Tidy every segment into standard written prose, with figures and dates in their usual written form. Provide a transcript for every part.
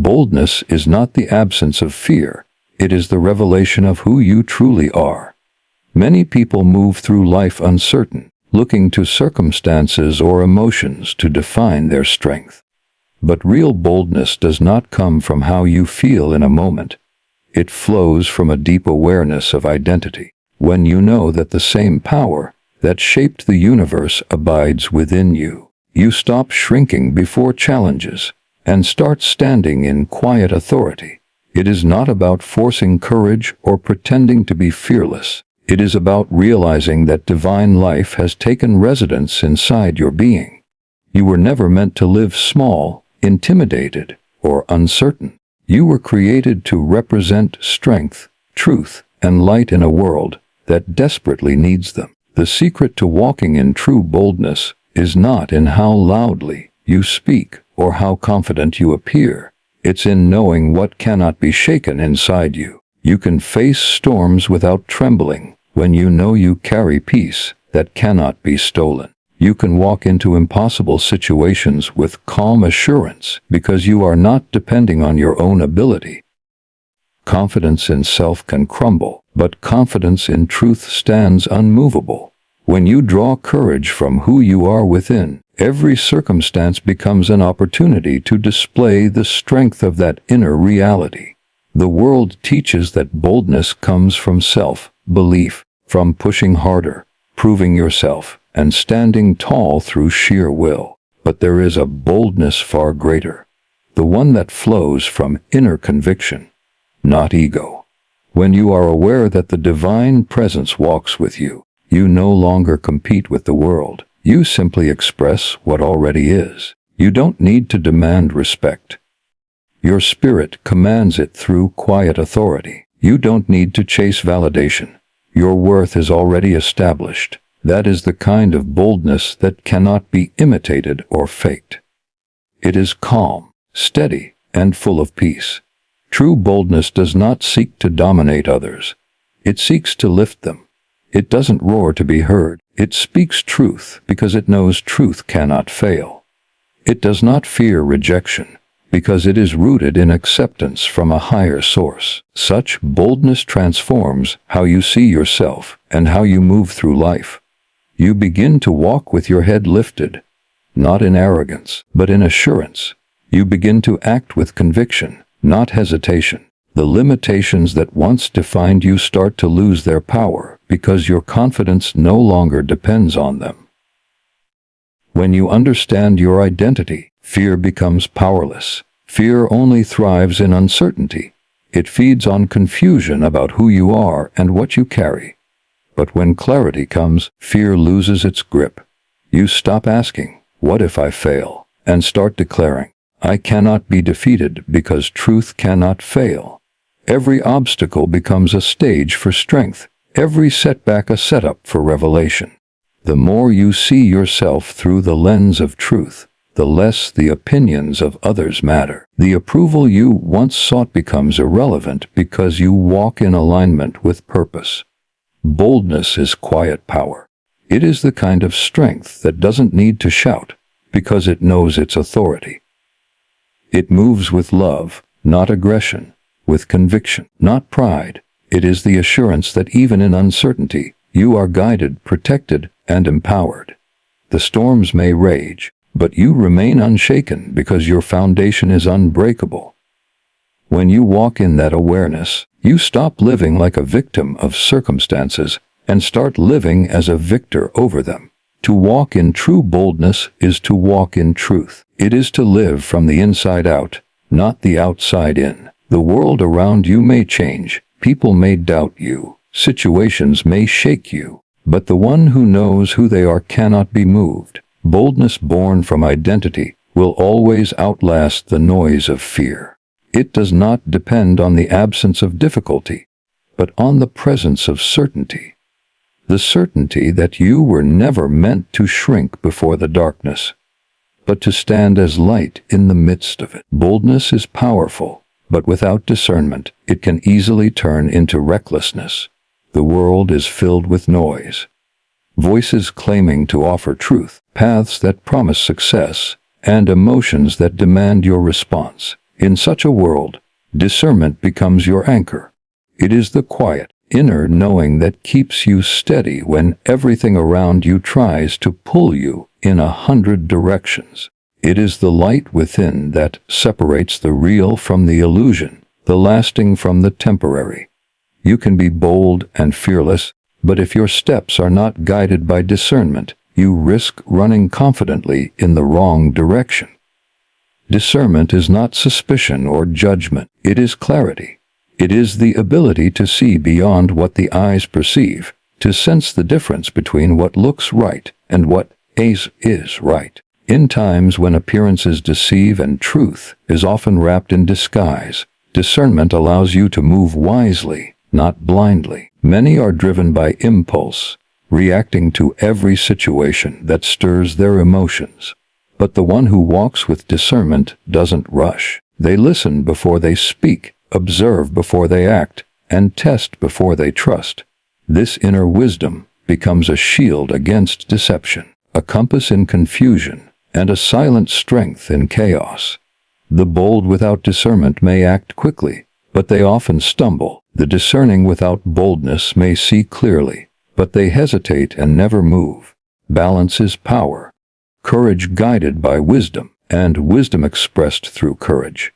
Boldness is not the absence of fear. It is the revelation of who you truly are. Many people move through life uncertain, looking to circumstances or emotions to define their strength. But real boldness does not come from how you feel in a moment. It flows from a deep awareness of identity. When you know that the same power that shaped the universe abides within you, you stop shrinking before challenges and start standing in quiet authority. It is not about forcing courage or pretending to be fearless. It is about realizing that divine life has taken residence inside your being. You were never meant to live small, intimidated, or uncertain. You were created to represent strength, truth, and light in a world that desperately needs them. The secret to walking in true boldness is not in how loudly you speak or how confident you appear. It's in knowing what cannot be shaken inside you. You can face storms without trembling when you know you carry peace that cannot be stolen. You can walk into impossible situations with calm assurance because you are not depending on your own ability. Confidence in self can crumble, but confidence in truth stands unmovable. When you draw courage from who you are within, every circumstance becomes an opportunity to display the strength of that inner reality. The world teaches that boldness comes from self-belief, from pushing harder, proving yourself, and standing tall through sheer will. But there is a boldness far greater, the one that flows from inner conviction, not ego. When you are aware that the divine presence walks with you, you no longer compete with the world. You simply express what already is. You don't need to demand respect. Your spirit commands it through quiet authority. You don't need to chase validation. Your worth is already established. That is the kind of boldness that cannot be imitated or faked. It is calm, steady, and full of peace. True boldness does not seek to dominate others. It seeks to lift them. It doesn't roar to be heard. It speaks truth because it knows truth cannot fail. It does not fear rejection because it is rooted in acceptance from a higher source. Such boldness transforms how you see yourself and how you move through life. You begin to walk with your head lifted, not in arrogance, but in assurance. You begin to act with conviction, not hesitation. The limitations that once defined you start to lose their power because your confidence no longer depends on them. When you understand your identity, fear becomes powerless. Fear only thrives in uncertainty. It feeds on confusion about who you are and what you carry. But when clarity comes, fear loses its grip. You stop asking, "What if I fail?" and start declaring, "I cannot be defeated because truth cannot fail." Every obstacle becomes a stage for strength, every setback a setup for revelation. The more you see yourself through the lens of truth, the less the opinions of others matter. The approval you once sought becomes irrelevant because you walk in alignment with purpose. Boldness is quiet power. It is the kind of strength that doesn't need to shout because it knows its authority. It moves with love, not aggression, with conviction, not pride. It is the assurance that even in uncertainty, you are guided, protected, and empowered. The storms may rage, but you remain unshaken because your foundation is unbreakable. When you walk in that awareness, you stop living like a victim of circumstances and start living as a victor over them. To walk in true boldness is to walk in truth. It is to live from the inside out, not the outside in. The world around you may change, people may doubt you, situations may shake you, but the one who knows who they are cannot be moved. Boldness born from identity will always outlast the noise of fear. It does not depend on the absence of difficulty, but on the presence of certainty. The certainty that you were never meant to shrink before the darkness, but to stand as light in the midst of it. Boldness is powerful, but without discernment, it can easily turn into recklessness. The world is filled with noise. Voices claiming to offer truth, paths that promise success, and emotions that demand your response. In such a world, discernment becomes your anchor. It is the quiet, inner knowing that keeps you steady when everything around you tries to pull you in 100 directions. It is the light within that separates the real from the illusion, the lasting from the temporary. You can be bold and fearless, but if your steps are not guided by discernment, you risk running confidently in the wrong direction. Discernment is not suspicion or judgment, it is clarity. It is the ability to see beyond what the eyes perceive, to sense the difference between what looks right and what is right. In times when appearances deceive and truth is often wrapped in disguise, discernment allows you to move wisely, not blindly. Many are driven by impulse, reacting to every situation that stirs their emotions. But the one who walks with discernment doesn't rush. They listen before they speak, observe before they act, and test before they trust. This inner wisdom becomes a shield against deception, a compass in confusion, and a silent strength in chaos. The bold without discernment may act quickly, but they often stumble. The discerning without boldness may see clearly, but they hesitate and never move. Balance is power. Courage guided by wisdom, and wisdom expressed through courage.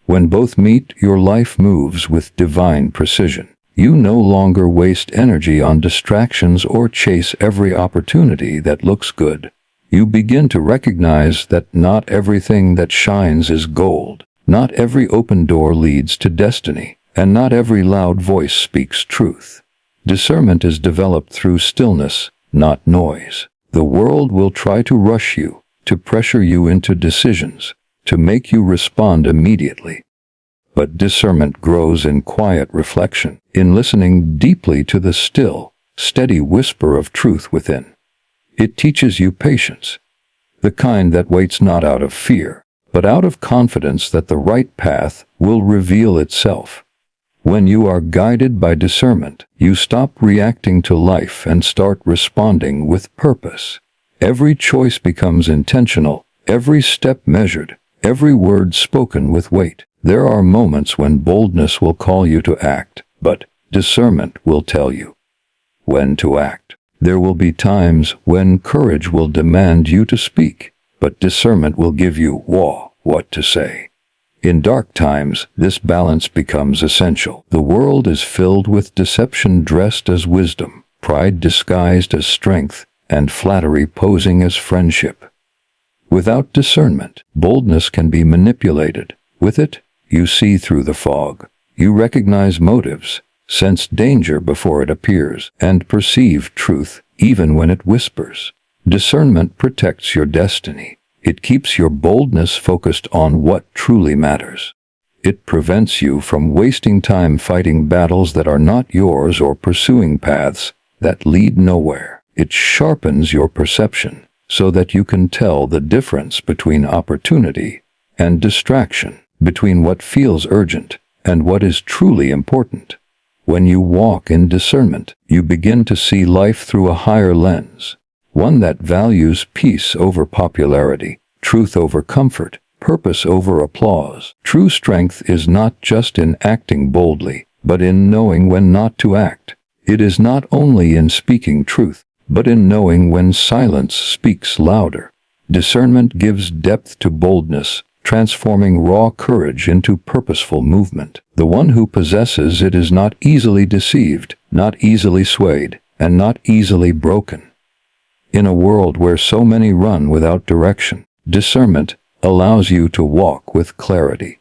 When both meet, your life moves with divine precision. You no longer waste energy on distractions or chase every opportunity that looks good. You begin to recognize that not everything that shines is gold. Not every open door leads to destiny, and not every loud voice speaks truth. Discernment is developed through stillness, not noise. The world will try to rush you, to pressure you into decisions, to make you respond immediately. But discernment grows in quiet reflection, in listening deeply to the still, steady whisper of truth within. It teaches you patience, the kind that waits not out of fear, but out of confidence that the right path will reveal itself. When you are guided by discernment, you stop reacting to life and start responding with purpose. Every choice becomes intentional, every step measured, every word spoken with weight. There are moments when boldness will call you to act, but discernment will tell you when to act. There will be times when courage will demand you to speak, but discernment will give you what to say. In dark times, this balance becomes essential. The world is filled with deception dressed as wisdom, pride disguised as strength, and flattery posing as friendship. Without discernment, boldness can be manipulated. With it, you see through the fog. You recognize motives, sense danger before it appears, and perceive truth even when it whispers. Discernment protects your destiny. It keeps your boldness focused on what truly matters. It prevents you from wasting time fighting battles that are not yours or pursuing paths that lead nowhere. It sharpens your perception so that you can tell the difference between opportunity and distraction, between what feels urgent and what is truly important. When you walk in discernment, you begin to see life through a higher lens, one that values peace over popularity, truth over comfort, purpose over applause. True strength is not just in acting boldly, but in knowing when not to act. It is not only in speaking truth, but in knowing when silence speaks louder. Discernment gives depth to boldness, transforming raw courage into purposeful movement. The one who possesses it is not easily deceived, not easily swayed, and not easily broken. In a world where so many run without direction, discernment allows you to walk with clarity.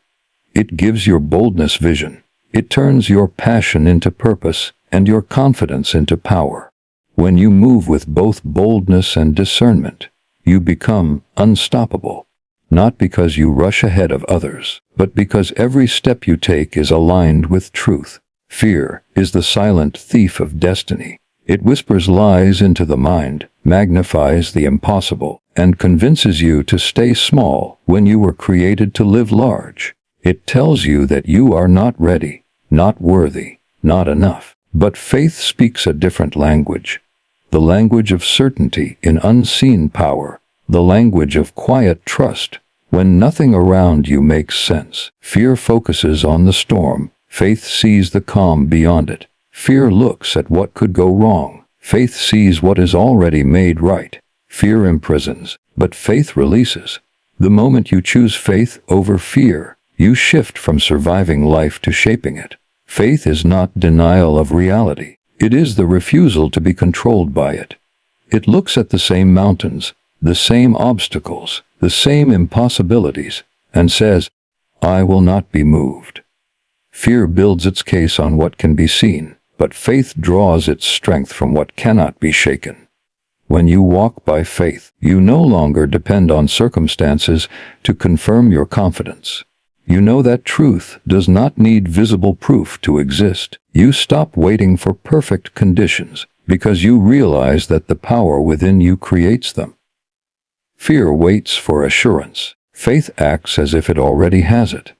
It gives your boldness vision. It turns your passion into purpose and your confidence into power. When you move with both boldness and discernment, you become unstoppable. Not because you rush ahead of others, but because every step you take is aligned with truth. Fear is the silent thief of destiny. It whispers lies into the mind, magnifies the impossible, and convinces you to stay small when you were created to live large. It tells you that you are not ready, not worthy, not enough. But faith speaks a different language. The language of certainty in unseen power, the language of quiet trust, When nothing around you makes sense, fear focuses on the storm. Faith sees the calm beyond it. Fear looks at what could go wrong. Faith sees what is already made right. Fear imprisons, but faith releases. The moment you choose faith over fear, you shift from surviving life to shaping it. Faith is not denial of reality. It is the refusal to be controlled by it. It looks at the same mountains, the same obstacles, the same impossibilities, and says, "I will not be moved." Fear builds its case on what can be seen, but faith draws its strength from what cannot be shaken. When you walk by faith, you no longer depend on circumstances to confirm your confidence. You know that truth does not need visible proof to exist. You stop waiting for perfect conditions because you realize that the power within you creates them. Fear waits for assurance. Faith acts as if it already has it.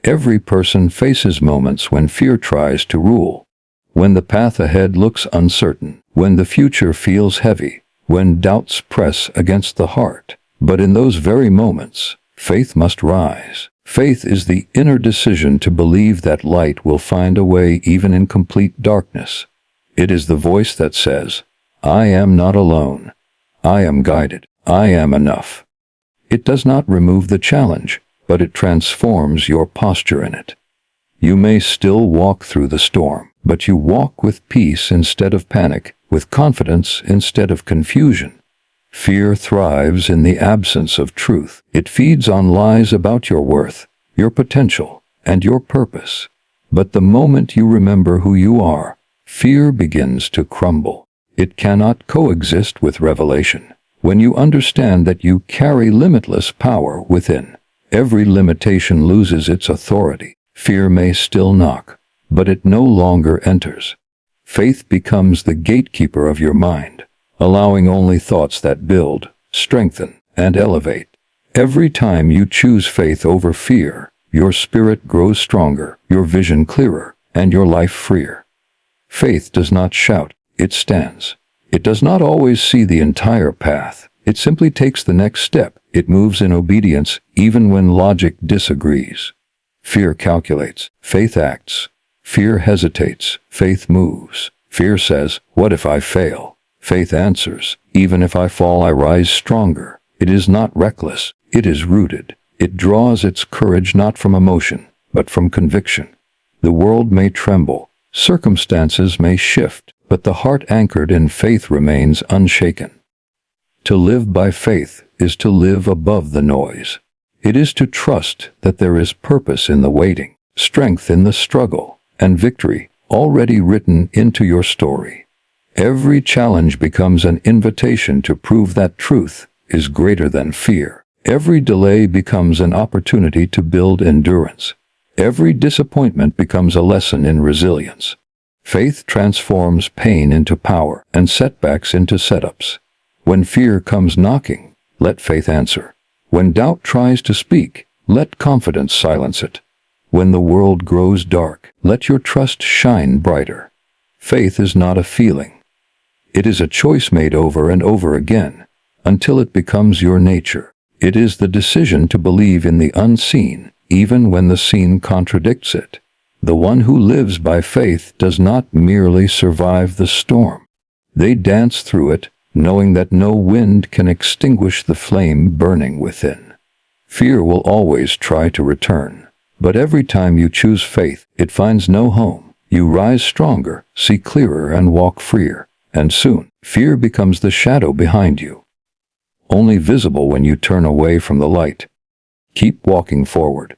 Every person faces moments when fear tries to rule. When the path ahead looks uncertain, when the future feels heavy, when doubts press against the heart. But in those very moments, faith must rise. Faith is the inner decision to believe that light will find a way even in complete darkness. It is the voice that says, "I am not alone. I am guided. I am enough." It does not remove the challenge, but it transforms your posture in it. You may still walk through the storm, but you walk with peace instead of panic, with confidence instead of confusion. Fear thrives in the absence of truth. It feeds on lies about your worth, your potential, and your purpose. But the moment you remember who you are, fear begins to crumble. It cannot coexist with revelation. When you understand that you carry limitless power within, every limitation loses its authority. Fear may still knock, but it no longer enters. Faith becomes the gatekeeper of your mind, allowing only thoughts that build, strengthen, and elevate. Every time you choose faith over fear, your spirit grows stronger, your vision clearer, and your life freer. Faith does not shout, it stands. It does not always see the entire path. It simply takes the next step. It moves in obedience, even when logic disagrees. Fear calculates, faith acts. Fear hesitates, faith moves. Fear says, "What if I fail?" Faith answers, "Even if I fall, I rise stronger." It is not reckless, it is rooted. It draws its courage not from emotion, but from conviction. The world may tremble, circumstances may shift, but the heart anchored in faith remains unshaken. To live by faith is to live above the noise. It is to trust that there is purpose in the waiting, strength in the struggle, and victory already written into your story. Every challenge becomes an invitation to prove that truth is greater than fear. Every delay becomes an opportunity to build endurance. Every disappointment becomes a lesson in resilience. Faith transforms pain into power and setbacks into setups. When fear comes knocking, let faith answer. When doubt tries to speak, let confidence silence it. When the world grows dark, let your trust shine brighter. Faith is not a feeling. It is a choice made over and over again, until it becomes your nature. It is the decision to believe in the unseen, even when the seen contradicts it. The one who lives by faith does not merely survive the storm. They dance through it, knowing that no wind can extinguish the flame burning within. Fear will always try to return. But every time you choose faith, it finds no home. You rise stronger, see clearer, and walk freer. And soon, fear becomes the shadow behind you, only visible when you turn away from the light. Keep walking forward.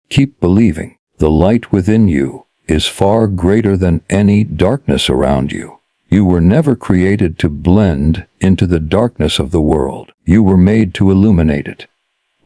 Keep believing. The light within you is far greater than any darkness around you. You were never created to blend into the darkness of the world. You were made to illuminate it.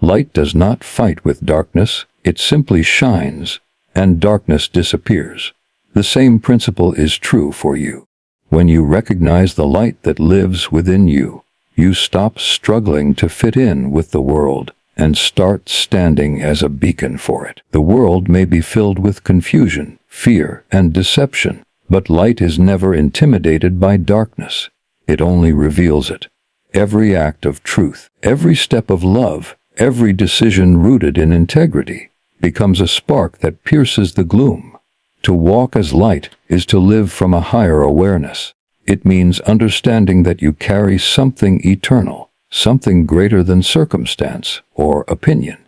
Light does not fight with darkness. It simply shines, and darkness disappears. The same principle is true for you. When you recognize the light that lives within you, you stop struggling to fit in with the world and start standing as a beacon for it. The world may be filled with confusion, fear, and deception, but light is never intimidated by darkness. It only reveals it. Every act of truth, every step of love, every decision rooted in integrity becomes a spark that pierces the gloom. To walk as light is to live from a higher awareness. It means understanding that you carry something eternal, something greater than circumstance or opinion.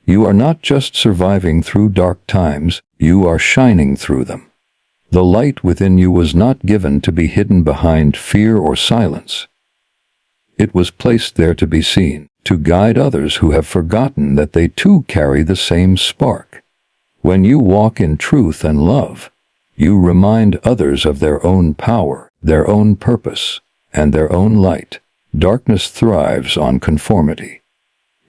You are not just surviving through dark times, you are shining through them. The light within you was not given to be hidden behind fear or silence. It was placed there to be seen, to guide others who have forgotten that they too carry the same spark. When you walk in truth and love, you remind others of their own power, their own purpose, and their own light. Darkness thrives on conformity.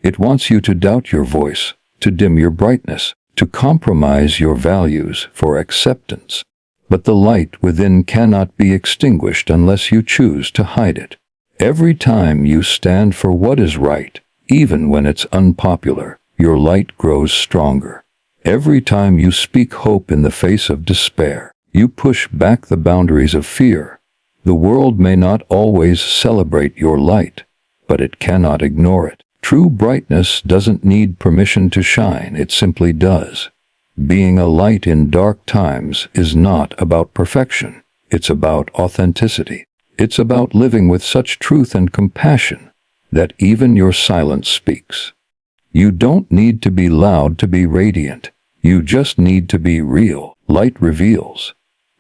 It wants you to doubt your voice, to dim your brightness, to compromise your values for acceptance. But the light within cannot be extinguished unless you choose to hide it. Every time you stand for what is right, even when it's unpopular, your light grows stronger. Every time you speak hope in the face of despair, you push back the boundaries of fear. The world may not always celebrate your light, but it cannot ignore it. True brightness doesn't need permission to shine, it simply does. Being a light in dark times is not about perfection, it's about authenticity. It's about living with such truth and compassion that even your silence speaks. You don't need to be loud to be radiant. You just need to be real. Light reveals.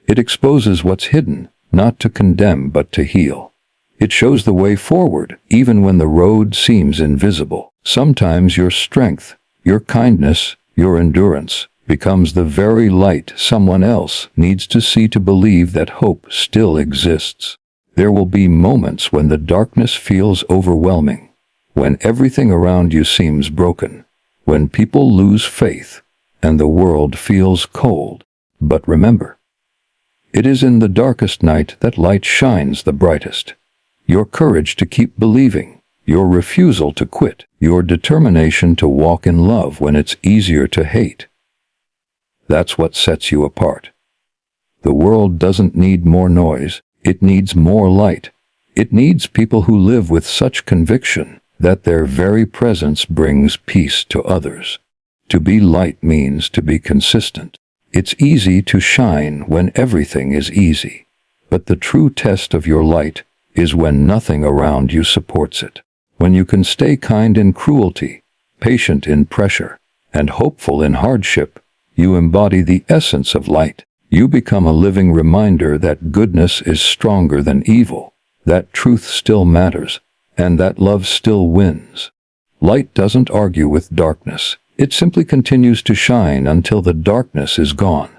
It exposes what's hidden, not to condemn but to heal. It shows the way forward, even when the road seems invisible. Sometimes your strength, your kindness, your endurance becomes the very light someone else needs to see to believe that hope still exists. There will be moments when the darkness feels overwhelming, when everything around you seems broken, when people lose faith, and the world feels cold. But remember, it is in the darkest night that light shines the brightest. Your courage to keep believing, your refusal to quit, your determination to walk in love when it's easier to hate. That's what sets you apart. The world doesn't need more noise. It needs more light. It needs people who live with such conviction that their very presence brings peace to others. To be light means to be consistent. It's easy to shine when everything is easy, but the true test of your light is when nothing around you supports it. When you can stay kind in cruelty, patient in pressure, and hopeful in hardship, you embody the essence of light. You become a living reminder that goodness is stronger than evil, that truth still matters, and that love still wins. Light doesn't argue with darkness. It simply continues to shine until the darkness is gone.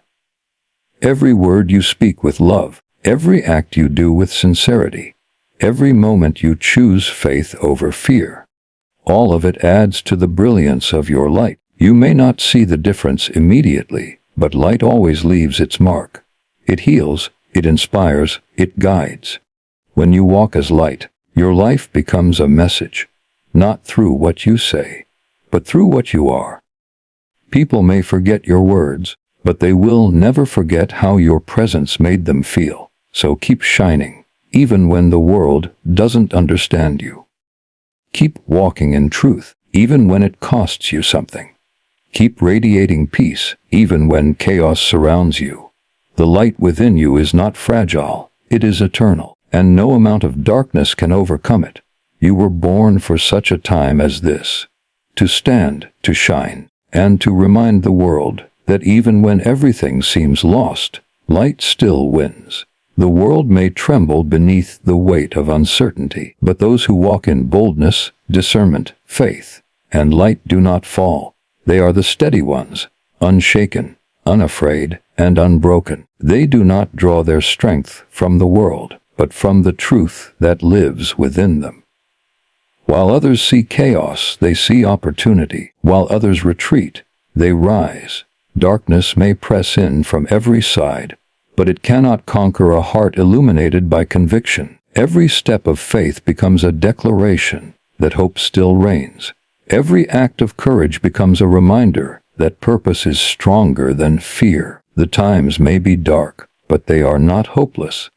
Every word you speak with love, every act you do with sincerity, every moment you choose faith over fear, all of it adds to the brilliance of your light. You may not see the difference immediately, but light always leaves its mark. It heals, it inspires, it guides. When you walk as light, your life becomes a message, not through what you say, but through what you are. People may forget your words, but they will never forget how your presence made them feel. So keep shining, even when the world doesn't understand you. Keep walking in truth, even when it costs you something. Keep radiating peace, even when chaos surrounds you. The light within you is not fragile, it is eternal, and no amount of darkness can overcome it. You were born for such a time as this, to stand, to shine, and to remind the world that even when everything seems lost, light still wins. The world may tremble beneath the weight of uncertainty, but those who walk in boldness, discernment, faith, and light do not fall. They are the steady ones, unshaken, unafraid, and unbroken. They do not draw their strength from the world, but from the truth that lives within them. While others see chaos, they see opportunity. While others retreat, they rise. Darkness may press in from every side, but it cannot conquer a heart illuminated by conviction. Every step of faith becomes a declaration that hope still reigns. Every act of courage becomes a reminder that purpose is stronger than fear. The times may be dark, but they are not hopeless.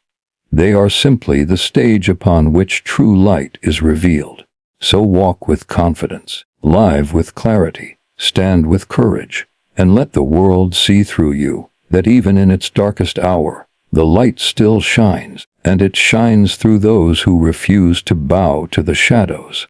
They are simply the stage upon which true light is revealed. So walk with confidence. Live with clarity, stand with courage, and let the world see through you that even in its darkest hour, the light still shines, and it shines through those who refuse to bow to the shadows.